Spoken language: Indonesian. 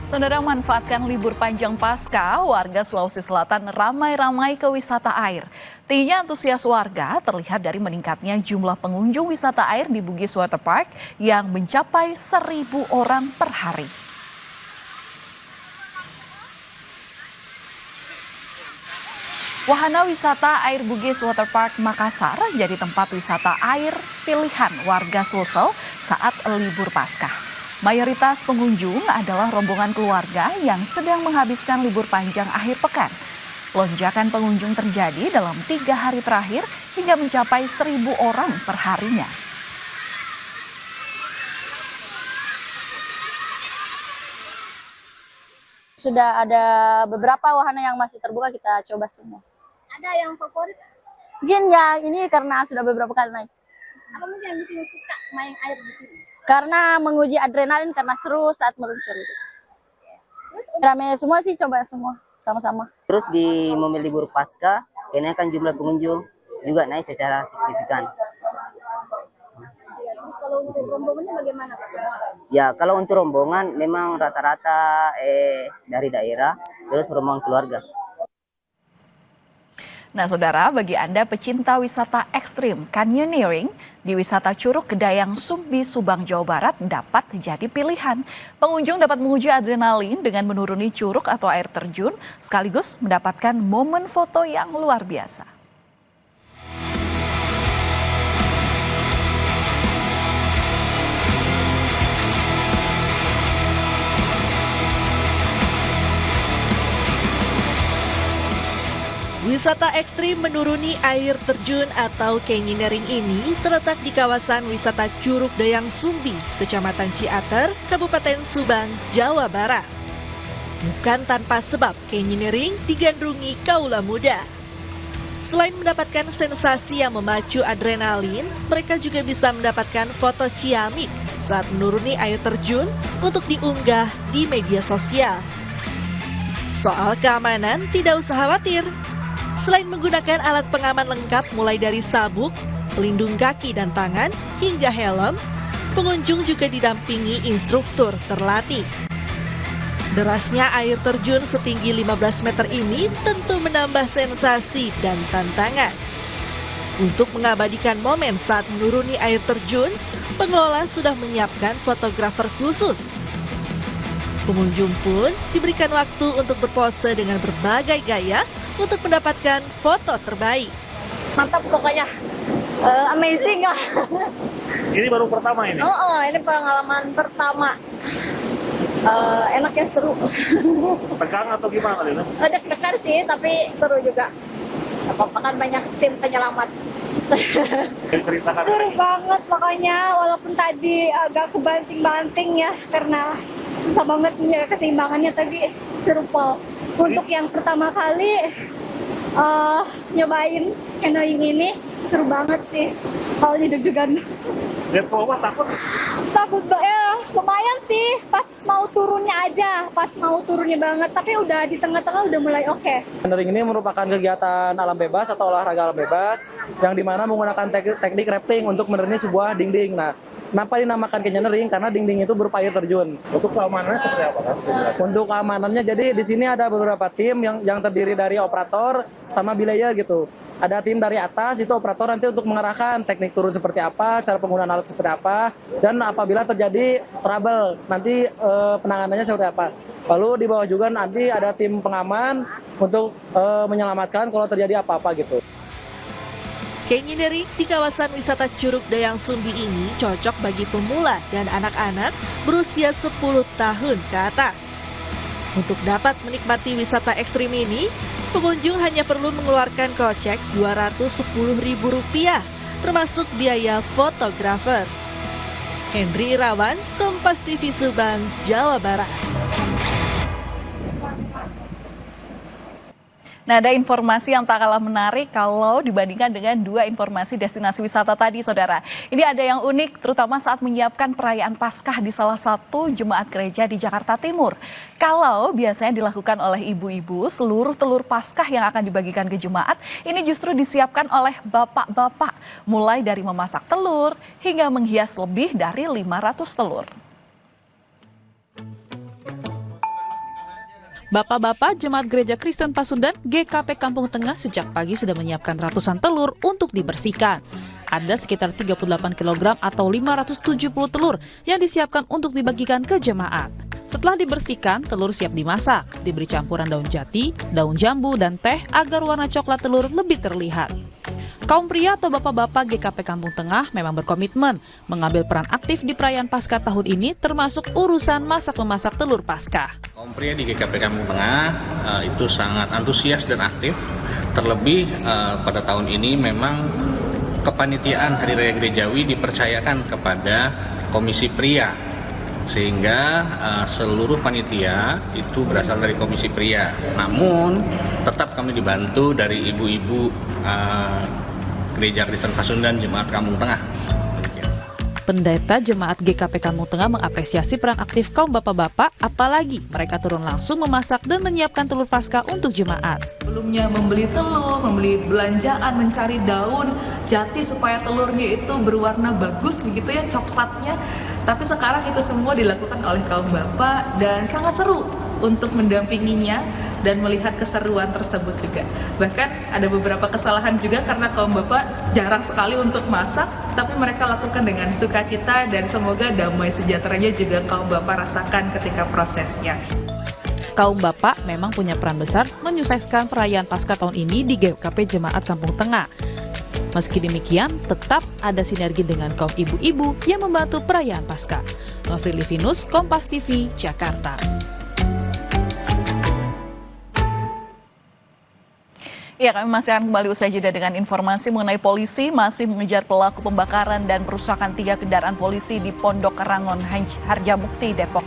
Saudara, manfaatkan libur panjang Pasca, warga Sulawesi Selatan ramai-ramai ke wisata air. Tingginya antusias warga terlihat dari meningkatnya jumlah pengunjung wisata air di Bugis Water Park yang mencapai 1.000 orang per hari. Wahana wisata air Bugis Water Park Makassar jadi tempat wisata air pilihan warga Sulsel saat libur Paskah. Mayoritas pengunjung adalah rombongan keluarga yang sedang menghabiskan libur panjang akhir pekan. Lonjakan pengunjung terjadi dalam 3 hari terakhir hingga mencapai 1.000 orang per harinya. Sudah ada beberapa wahana yang masih terbuka, kita coba semua. Ada yang favorit? Mungkin yang ini karena sudah beberapa kali naik. Apa mungkin yang bikin suka main air di sini? Karena menguji adrenalin, karena seru saat meluncur. Rame semua sih, coba semua sama-sama. Terus di momen libur Pasca, kenaikan jumlah pengunjung juga naik secara signifikan. Ya, kalau untuk rombongannya bagaimana Pak? Ya, kalau untuk rombongan memang rata-rata dari daerah, terus rombongan keluarga. Nah, saudara, bagi Anda pecinta wisata ekstrim canyoneering di wisata Curug Kedayang Sumbi, Subang, Jawa Barat dapat jadi pilihan. Pengunjung dapat menguji adrenalin dengan menuruni curug atau air terjun, sekaligus mendapatkan momen foto yang luar biasa. Wisata ekstrim menuruni air terjun atau canyoneering ini terletak di kawasan wisata Curug Dayang Sumbi, Kecamatan Ciater, Kabupaten Subang, Jawa Barat. Bukan tanpa sebab canyoneering digandrungi kaula muda. Selain mendapatkan sensasi yang memacu adrenalin, mereka juga bisa mendapatkan foto ciamik saat menuruni air terjun untuk diunggah di media sosial. Soal keamanan tidak usah khawatir. Selain menggunakan alat pengaman lengkap mulai dari sabuk, pelindung kaki dan tangan, hingga helm, pengunjung juga didampingi instruktur terlatih. Derasnya air terjun setinggi 15 meter ini tentu menambah sensasi dan tantangan. Untuk mengabadikan momen saat menuruni air terjun, pengelola sudah menyiapkan fotografer khusus. Pengunjung pun diberikan waktu untuk berpose dengan berbagai gaya untuk mendapatkan foto terbaik. Mantap pokoknya, amazing lah. Ini baru pertama ini? Ini pengalaman pertama. Enaknya seru. Tegang atau gimana Lina? Deg-degan sih, tapi seru juga. Apa-apa kan banyak tim penyelamat. Ceritakan. Seru banget pokoknya, walaupun tadi agak kebanting-banting ya karena susah banget menjaga keseimbangannya, tapi seru Pol. Untuk yang pertama kali nyobain canoeing ini seru banget sih. Kalau deg-degan. Lihat ke bawah takut? Takut ya, lumayan sih pas mau turunnya aja, pas mau turunnya banget, tapi udah di tengah-tengah udah mulai oke. Canyoneering ini merupakan kegiatan alam bebas atau olahraga alam bebas yang dimana menggunakan teknik rafting untuk menuruni sebuah dinding. Nah, kenapa dinamakan canyoneering? Karena dinding itu berupa air terjun. Untuk keamanannya seperti apa kan? Untuk keamanannya, jadi di sini ada beberapa tim yang terdiri dari operator sama belayer gitu. Ada tim dari atas, itu operator nanti untuk mengarahkan teknik turun seperti apa, cara penggunaan alat seperti apa, dan apabila terjadi trouble, nanti penanganannya seperti apa. Lalu di bawah juga nanti ada tim pengaman untuk menyelamatkan kalau terjadi apa-apa gitu. Canyoneering di kawasan wisata Curug Dayang Sumbi ini cocok bagi pemula dan anak-anak berusia 10 tahun ke atas. Untuk dapat menikmati wisata ekstrim ini, pengunjung hanya perlu mengeluarkan kocek Rp210.000, termasuk biaya fotografer. Henry Irawan, Kompas TV Subang, Jawa Barat. Nah, ada informasi yang tak kalah menarik kalau dibandingkan dengan 2 informasi destinasi wisata tadi, saudara. Ini ada yang unik, terutama saat menyiapkan perayaan Paskah di salah satu jemaat gereja di Jakarta Timur. Kalau biasanya dilakukan oleh ibu-ibu, seluruh telur Paskah yang akan dibagikan ke jemaat, ini justru disiapkan oleh bapak-bapak. Mulai dari memasak telur hingga menghias lebih dari 500 telur. Bapak-bapak Jemaat Gereja Kristen Pasundan GKP Kampung Tengah sejak pagi sudah menyiapkan ratusan telur untuk dibersihkan. Ada sekitar 38 kg atau 570 telur yang disiapkan untuk dibagikan ke jemaat. Setelah dibersihkan, telur siap dimasak, diberi campuran daun jati, daun jambu, dan teh agar warna coklat telur lebih terlihat. Kaum pria atau bapak-bapak GKP Kampung Tengah memang berkomitmen mengambil peran aktif di perayaan Paskah tahun ini, termasuk urusan masak-memasak telur Paskah. Kaum pria di GKP Kampung Tengah itu sangat antusias dan aktif, terlebih pada tahun ini memang kepanitiaan Hari Raya Gerejawi dipercayakan kepada Komisi Pria, sehingga seluruh panitia itu berasal dari Komisi Pria. Namun tetap kami dibantu dari ibu-ibu Gereja Kristen Pasundan Jemaat Kampung Tengah. Pendeta Jemaat GKP Kampung Tengah mengapresiasi peran aktif kaum bapak-bapak, apalagi mereka turun langsung memasak dan menyiapkan telur Paskah untuk jemaat. Sebelumnya membeli telur, membeli belanjaan, mencari daun jati supaya telurnya itu berwarna bagus begitu ya, coklatnya. Tapi sekarang itu semua dilakukan oleh kaum bapak dan sangat seru untuk mendampinginya dan melihat keseruan tersebut juga. Bahkan ada beberapa kesalahan juga karena kaum bapak jarang sekali untuk masak, tapi mereka lakukan dengan sukacita dan semoga damai sejahteranya juga kaum bapak rasakan ketika prosesnya. Kaum bapak memang punya peran besar menyukseskan perayaan Paskah tahun ini di GKP Jemaat Kampung Tengah. Meski demikian, tetap ada sinergi dengan kaum ibu-ibu yang membantu perayaan Paskah. Nofri Livinus, Kompas TV, Jakarta. Ya, kami masih akan kembali usai jeda dengan informasi mengenai polisi masih mengejar pelaku pembakaran dan perusakan 3 kendaraan polisi di Pondok Rangon, Harjamukti, Depok.